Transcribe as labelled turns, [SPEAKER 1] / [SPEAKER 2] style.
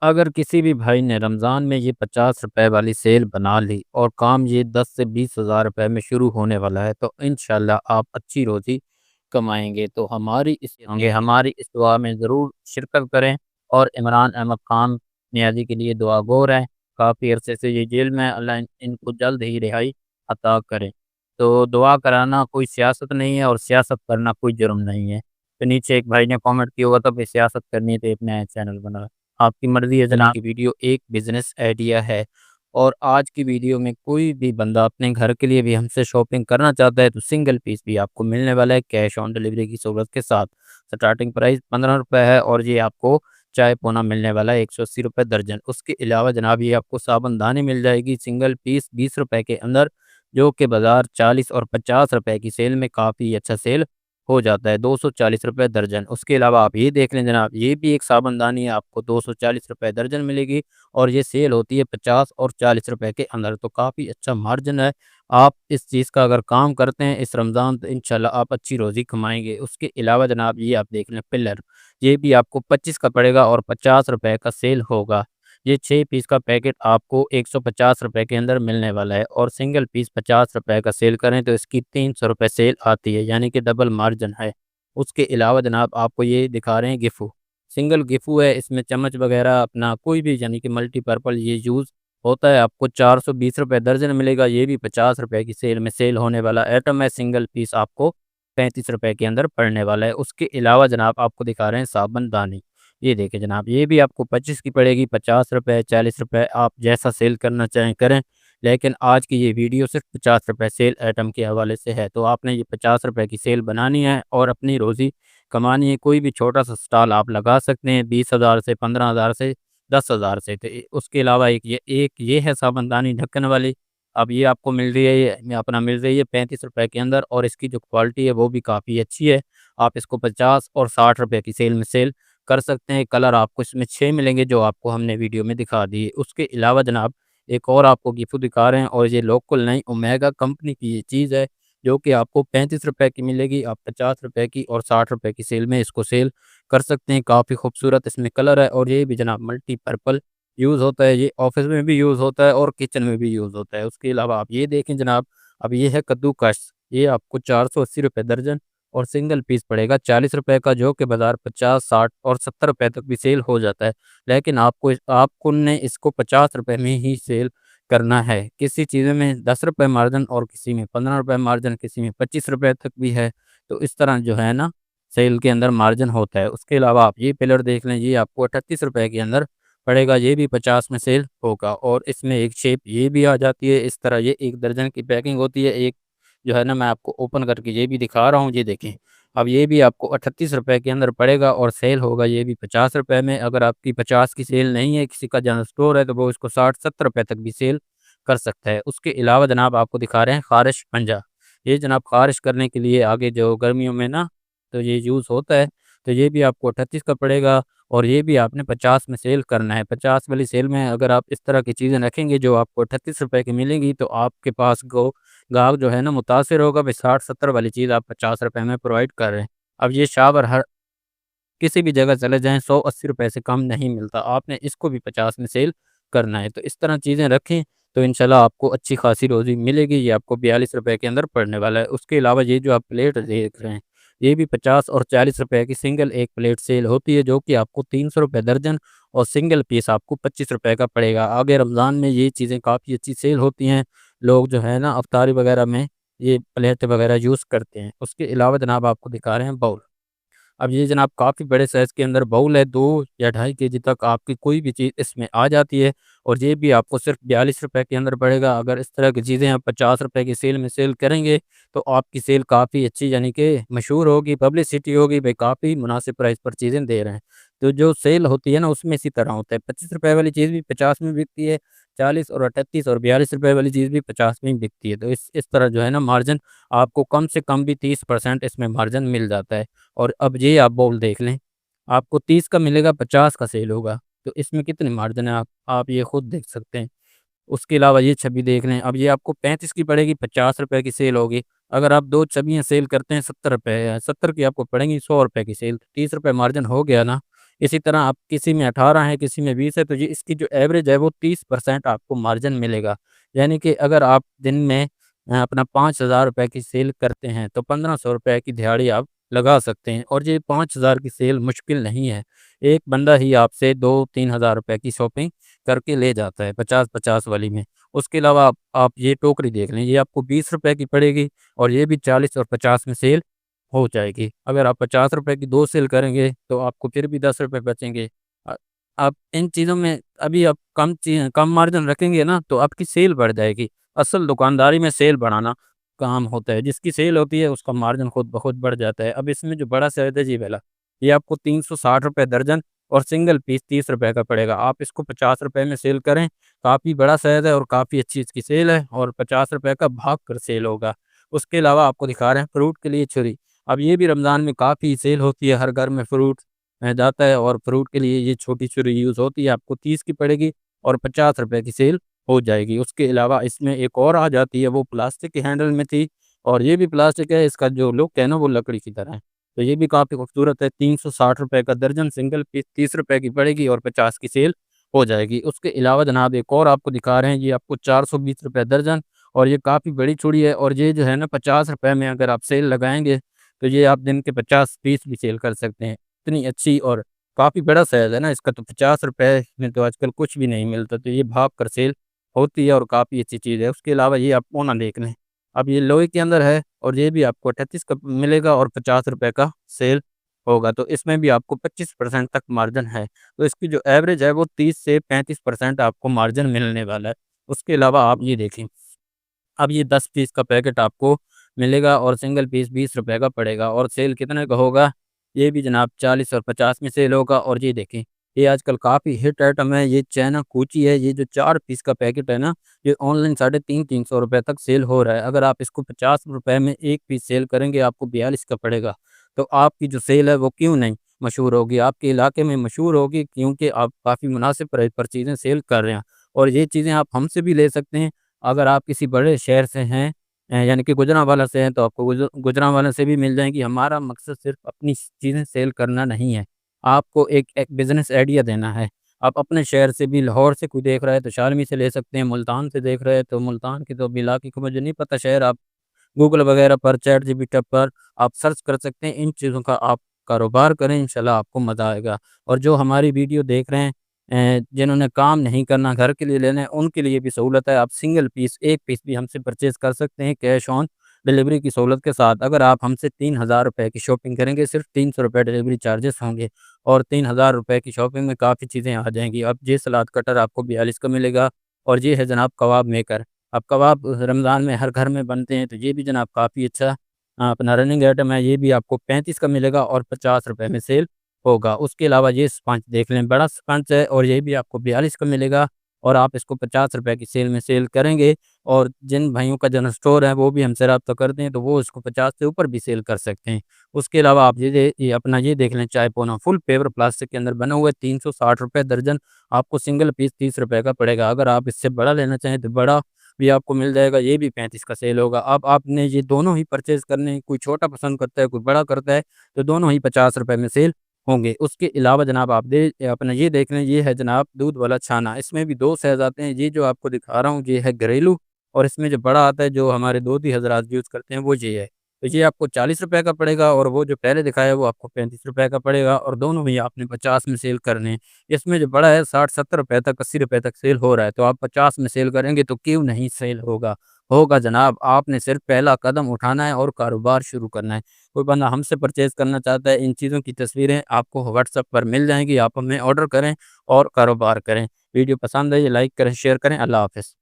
[SPEAKER 1] अगर किसी भी भाई ने रमज़ान में ये ₹50 वाली सेल बना ली और काम ये 10 से 20,000 रुपए में शुरू होने वाला है, तो इंशाल्लाह आप अच्छी रोज़ी कमाएँगे। तो हमारी इस दुआ में ज़रूर शिरकत करें और इमरान अहमद खान नियाज़ी के लिए दुआ गो रहें। काफ़ी अरसे से ये जेल में है, अल्लाह इनको जल्द ही रिहाई अता करे। तो दुआ कराना कोई सियासत नहीं है और सियासत करना कोई जुर्म नहीं है। तो नीचे एक भाई ने कमेंट किया होगा, तो भई सियासत करनी है तो एक नया चैनल बना। आपकी मर्ज़ी है जनाब की वीडियो एक बिज़नेस आइडिया है और आज की वीडियो में कोई भी बंदा अपने घर के लिए भी हमसे शॉपिंग करना चाहता है तो सिंगल पीस भी आपको मिलने वाला है कैश ऑन डिलीवरी की सहूलत के साथ। स्टार्टिंग प्राइस ₹15 है और ये आपको चाय पोना मिलने वाला है ₹180 दर्जन। उसके अलावा जनाब ये आपको साबुन-दानी मिल जाएगी सिंगल पीस ₹20 के अंदर, जो कि बाज़ार 40 और ₹50 की सेल में काफ़ी अच्छा सेल हो जाता है, ₹240 दर्जन। उसके अलावा आप ये देख लें जनाब, ये भी एक साबुन-दानी है, आपको ₹240 दर्जन मिलेगी और ये सेल होती है 50 और ₹40 के अंदर, तो काफ़ी अच्छा मार्जिन है। आप इस चीज़ का अगर काम करते हैं इस रमज़ान, तो इंशाल्लाह आप अच्छी रोज़ी कमाएँगे। उसके अलावा जनाब ये आप देख लें पिल्लर, ये भी आपको 25 का पड़ेगा और ₹50 का सेल होगा। ये 6 पीस का पैकेट आपको ₹150 के अंदर मिलने वाला है और सिंगल पीस ₹50 का सेल करें तो इसकी ₹300 सेल आती है, यानी कि डबल मार्जिन है। उसके अलावा जनाब आपको ये दिखा रहे हैं गिफ़ू, सिंगल गिफ़ू है, इसमें चम्मच वगैरह अपना कोई भी यानी कि मल्टीपर्पल ये यूज़ होता है, आपको ₹420 दर्जन मिलेगा, ये भी ₹50 की सेल में सेल होने वाला आइटम है, सिंगल पीस आपको ₹35 के अंदर पड़ने वाला है। उसके अलावा जनाब आपको दिखा रहे हैं साबुन-दानी, ये देखिए जनाब, ये भी आपको 25 की पड़ेगी, ₹50 ₹40 आप जैसा सेल करना चाहें करें। लेकिन आज की ये वीडियो सिर्फ़ ₹50 सेल आइटम के हवाले से है, तो आपने ये ₹50 की सेल बनानी है और अपनी रोज़ी कमानी है। कोई भी छोटा-सा स्टॉल आप लगा सकते हैं 20,000 से 15,000 से 10,000 से। तो उसके अलावा एक ये है साबुनदानी ढक्कन वाली, अब ये आपको मिल रही है, ये अपना मिल रही है ₹35 के अंदर और इसकी जो क्वालिटी है वो भी काफ़ी अच्छी है। आप इसको 50 और ₹60 की सेल में सेल कर सकते हैं। कलर आपको इसमें 6 मिलेंगे जो आपको हमने वीडियो में दिखा दिए। उसके अलावा जनाब एक और आपको गिफ्ट दिखा रहे हैं और ये लोकल नहीं ओमेगा कंपनी की ये चीज़ है, जो कि आपको ₹35 की मिलेगी। आप ₹50 की और ₹60 की सेल में इसको सेल कर सकते हैं। काफ़ी खूबसूरत इसमें कलर है और ये भी जनाब मल्टीपर्पल यूज़ होता है। ये ऑफ़िस में भी यूज़ होता है और किचन में भी यूज़ होता है। उसके अलावा आप ये देखें जनाब, अब ये है कद्दूकस, ये आपको ₹480 दर्जन और सिंगल पीस पड़ेगा ₹40 का, जो कि बाज़ार 50, 60 और ₹70 तक भी सेल हो जाता है। लेकिन आपको ने इसको ₹50 में ही सेल करना है। किसी चीज़ में ₹10 मार्जिन और किसी में ₹15 मार्जिन, किसी में ₹25 तक भी है। तो इस तरह जो है ना सेल के अंदर मार्जिन होता है। उसके अलावा आप ये पिलर देख लें, ये आपको ₹38 के अंदर पड़ेगा, ये भी 50 में सेल होगा और इसमें एक शेप ये भी आ जाती है इस तरह, ये 1 दर्जन की पैकिंग होती है। एक जो है ना मैं आपको ओपन करके ये भी दिखा रहा हूँ, ये देखें। अब ये भी आपको ₹38 के अंदर पड़ेगा और सेल होगा ये भी ₹50 में। अगर आपकी 50 की सेल नहीं है, किसी का जनरल स्टोर है, तो वो इसको 60-70 तक भी सेल कर सकता है। उसके अलावा जनाब आपको दिखा रहे हैं ख़ारिश पंजा। ये जनाब ख़ारिश करने के लिए आगे जो गर्मियों में ना तो ये यूज़ होता है, तो ये भी आपको 38 का पड़ेगा और ये भी आपने 50 में सेल करना है। 50 वाली सेल में अगर आप इस तरह की चीज़ें रखेंगे जो आपको ₹38 की मिलेंगी, तो आपके पास ग्राहक जो है ना मुतासिर होगा, भई 60-70 वाली चीज़ आप ₹50 में प्रोवाइड कर रहे हैं। अब ये शावर हर किसी भी जगह चले जाएँ, ₹180 से कम नहीं मिलता। आपने इसको भी 50 में सेल करना है। तो इस तरह चीज़ें रखें, तो इंशाल्लाह आपको अच्छी खासी रोज़ी मिलेगी। ये आपको ₹42 के अंदर पड़ने वाला है। उसके अलावा ये जो आप प्लेट देख रहे हैं, ये भी 50 और ₹40 की सिंगल एक प्लेट सेल होती है, जो कि आपको ₹300 दर्जन और सिंगल पीस आपको ₹25 का पड़ेगा। आगे रमज़ान में ये चीज़ें काफ़ी अच्छी सेल होती हैं। लोग जो है ना इफ्तारी वगैरह में ये प्लेट वगैरह यूज़ करते हैं। उसके अलावा जनाब आपको दिखा रहे हैं बाउल। अब ये जनाब काफ़ी बड़े साइज़ के अंदर बाउल है, 2 या ढाई केजी तक आपकी कोई भी चीज़ इसमें आ जाती है और ये भी आपको सिर्फ़ ₹42 के अंदर पड़ेगा। अगर इस तरह की चीज़ें आप ₹50 की सेल में सेल करेंगे, तो आपकी सेल काफ़ी अच्छी यानी कि मशहूर होगी, पब्लिसिटी होगी, भई काफ़ी मुनासिब प्राइस पर चीज़ें दे रहे हैं। तो जो सेल होती है ना, उसमें इसी तरह होता है, ₹25 वाली चीज़ भी 50 में बिकती है, 40 और 38 और ₹42 वाली चीज़ भी 50 में ही बिकती है। तो इस तरह जो है ना मार्जिन आपको कम से कम भी 30% इसमें मार्जिन मिल जाता है। और अब ये आप बॉल देख लें, आपको 30 का मिलेगा, 50 का सेल होगा, तो इसमें कितनी मार्जिन है आप ये खुद देख सकते हैं। उसके अलावा ये छवि देख लें, अब ये आपको 35 की पड़ेगी, ₹50 की सेल होगी। अगर आप 2 छवियाँ सेल करते हैं ₹70 70 की आपको पड़ेंगी, ₹100 की सेल, ₹30 मार्जिन हो गया ना। इसी तरह आप किसी में 18 है, किसी में 20 है, तो ये इसकी जो एवरेज है वो 30% आपको मार्जिन मिलेगा। यानी कि अगर आप दिन में अपना 5,000 रुपए की सेल करते हैं, तो 1,500 रुपए की दिहाड़ी आप लगा सकते हैं और ये 5,000 की सेल मुश्किल नहीं है। एक बंदा ही आपसे 2-3 हज़ार रुपए की शॉपिंग करके ले जाता है 50-50 वाली में। उसके अलावा आप ये टोकरी देख लें, ये आपको 20 रुपए की पड़ेगी और ये भी 40 और 50 में सेल हो जाएगी। अगर आप 50 रुपए की 2 सेल करेंगे, तो आपको फिर भी 10 रुपए बचेंगे। आप इन चीज़ों में अभी आप कम मार्जिन रखेंगे ना, तो आपकी सेल बढ़ जाएगी। असल दुकानदारी में सेल बढ़ाना काम होता है, जिसकी सेल होती है उसका मार्जिन खुद ब खुद बढ़ जाता है। अब इसमें जो बड़ा सैयद है जी वाला, ये आपको 360 रुपए दर्जन और सिंगल पीस 30 रुपए का पड़ेगा। आप इसको 50 रुपए में सेल करें, काफ़ी बड़ा सैयद है और काफ़ी अच्छी इसकी सेल है और 50 रुपए का भाग कर सेल होगा। उसके अलावा आपको दिखा रहे हैं फ्रूट के लिए छुरी। अब ये भी रमज़ान में काफ़ी सेल होती है, हर घर में फ्रूट जाता है और फ्रूट के लिए ये छोटी छुरी यूज़ होती है, आपको 30 की पड़ेगी और 50 रुपए की सेल हो जाएगी। उसके अलावा इसमें एक और आ जाती है, वो प्लास्टिक के हैंडल में थी और ये भी प्लास्टिक है, इसका जो लुक है ना वो लकड़ी की तरह है। तो ये भी काफ़ी खूबसूरत है, 360 रुपए का दर्जन, सिंगल पीस 30 रुपए की पड़ेगी और 50 की सेल हो जाएगी। उसके अलावा जनाब एक और आपको दिखा रहे हैं, ये आपको 420 रुपए दर्जन और ये काफ़ी बड़ी चूड़ी है और ये जो है ना 50 रुपए में अगर आप सेल लगाएँगे, तो ये आप दिन के 50 पीस भी सेल कर सकते हैं। इतनी अच्छी और काफ़ी बड़ा साइज़ है ना इसका, तो 50 रुपए में तो आजकल कुछ भी नहीं मिलता, तो ये भाग कर सेल होती है और काफ़ी अच्छी चीज़ है। उसके अलावा ये आप मोना देख लें, अब ये लोहे के अंदर है और ये भी आपको 38 का मिलेगा और 50 रुपए का सेल होगा, तो इसमें भी आपको 25% तक मार्जिन है। तो इसकी जो एवरेज है वो 30 से 35% आपको मार्जिन मिलने वाला है। उसके अलावा आप ये देखें, अब ये 10 पीस का पैकेट आपको मिलेगा और सिंगल पीस 20 रुपए का पड़ेगा और सेल कितने का होगा? ये भी जनाब 40 और 50 में सेल होगा और ये देखें, ये आजकल काफ़ी हिट आइटम है, ये चाइना कूची है, ये जो 4 पीस का पैकेट है ना, ये ऑनलाइन साढ़े 300 रुपए तक सेल हो रहा है। अगर आप इसको 50 रुपए में 1 पीस सेल करेंगे, आपको 42 का पड़ेगा। तो आपकी जो सेल है वो क्यों नहीं मशहूर होगी? आपके इलाके में मशहूर होगी क्योंकि आप काफ़ी मुनासिब प्राइस पर चीज़ें सेल कर रहे हैं और ये चीज़ें आप हमसे भी ले सकते हैं। अगर आप किसी बड़े शहर से हैं यानी कि गुजरांवाला से हैं, तो आपको गुजरांवाला से भी मिल जाएँगी। हमारा मकसद सिर्फ़ अपनी चीज़ें सेल करना नहीं है, आपको एक एक बिज़नेस आइडिया देना है। आप अपने शहर से भी, लाहौर से कोई देख रहा है तो शालमी से ले सकते हैं, मुल्तान से देख रहे हैं तो मुल्तान की तो अभी इलाके को मुझे नहीं पता शहर, आप गूगल वगैरह पर, चैटजीपीटी पर आप सर्च कर सकते हैं। इन चीज़ों का आप कारोबार करें, इंशाल्लाह आपको मज़ा आएगा। और जो हमारी वीडियो देख रहे हैं जिन्होंने काम नहीं करना, घर के लिए लेना है, उनके लिए भी सहूलत है। आप सिंगल पीस, 1 पीस भी हमसे परचेज़ कर सकते हैं कैश ऑन डिलीवरी की सहूलत के साथ। अगर आप हमसे 3,000 रुपए की शॉपिंग करेंगे, सिर्फ़ 300 रुपए डिलीवरी चार्जेस होंगे और 3,000 रुपए की शॉपिंग में काफ़ी चीज़ें आ जाएँगी। अब ये सलाद कटर आपको 42 का मिलेगा और ये है जनाब कबाब मेकर। अब कबाब रमज़ान में हर घर में बनते हैं, तो ये भी जनाब काफ़ी अच्छा अपना रनिंग आइटम है। ये भी आपको 35 का मिलेगा और 50 रुपए में सेल होगा। उसके अलावा ये स्पंज देख लें, बड़ा स्पंज है और ये भी आपको 42 का मिलेगा और आप इसको 50 रुपए की सेल में सेल करेंगे और जिन भाइयों का जनरल स्टोर है, वो भी हमसे राब्ता करते हैं, तो वो इसको 50 से ऊपर भी सेल कर सकते हैं। उसके अलावा आप ये अपना ये देख लें, चाय पोना फुल पेवर प्लास्टिक के अंदर बना हुआ है, 360 रुपए दर्जन, आपको सिंगल पीस 30 रुपए का पड़ेगा। अगर आप इससे बड़ा लेना चाहें, तो बड़ा भी आपको मिल जाएगा, ये भी 35 का सेल होगा। अब आपने ये दोनों ही परचेज़ करने हैं, कोई छोटा पसंद करता है, कोई बड़ा करता है, तो दोनों ही 50 रुपए में सेल होंगे। उसके अलावा जनाब आप अपना ये देख लें, ये है जनाब दूध वाला छाना, इसमें भी 2 साइज़ आते हैं। ये जो आपको दिखा रहा हूँ, ये है घरेलू और इसमें जो बड़ा आता है, जो हमारे दोधी हज़रात यूज़ करते हैं, वो ये है। तो ये आपको 40 रुपए का पड़ेगा और वो जो पहले दिखाया, वो आपको 35 रुपए का पड़ेगा और दोनों ही आपने 50 में सेल करने हैं। इसमें जो बड़ा है 60-70 रुपए तक, 80 रुपए तक सेल हो रहा है, तो आप 50 में सेल करेंगे तो क्यों नहीं सेल होगा? होगा जनाब, आपने सिर्फ़ पहला कदम उठाना है और कारोबार शुरू करना है। कोई बंदा हमसे परचेज़ करना चाहता है, इन चीज़ों की तस्वीरें आपको व्हाट्सएप पर मिल जाएँगी, आप हमें ऑर्डर करें और कारोबार करें। वीडियो पसंद है, ये लाइक करें, शेयर करें। अल्लाह हाफ़िज़।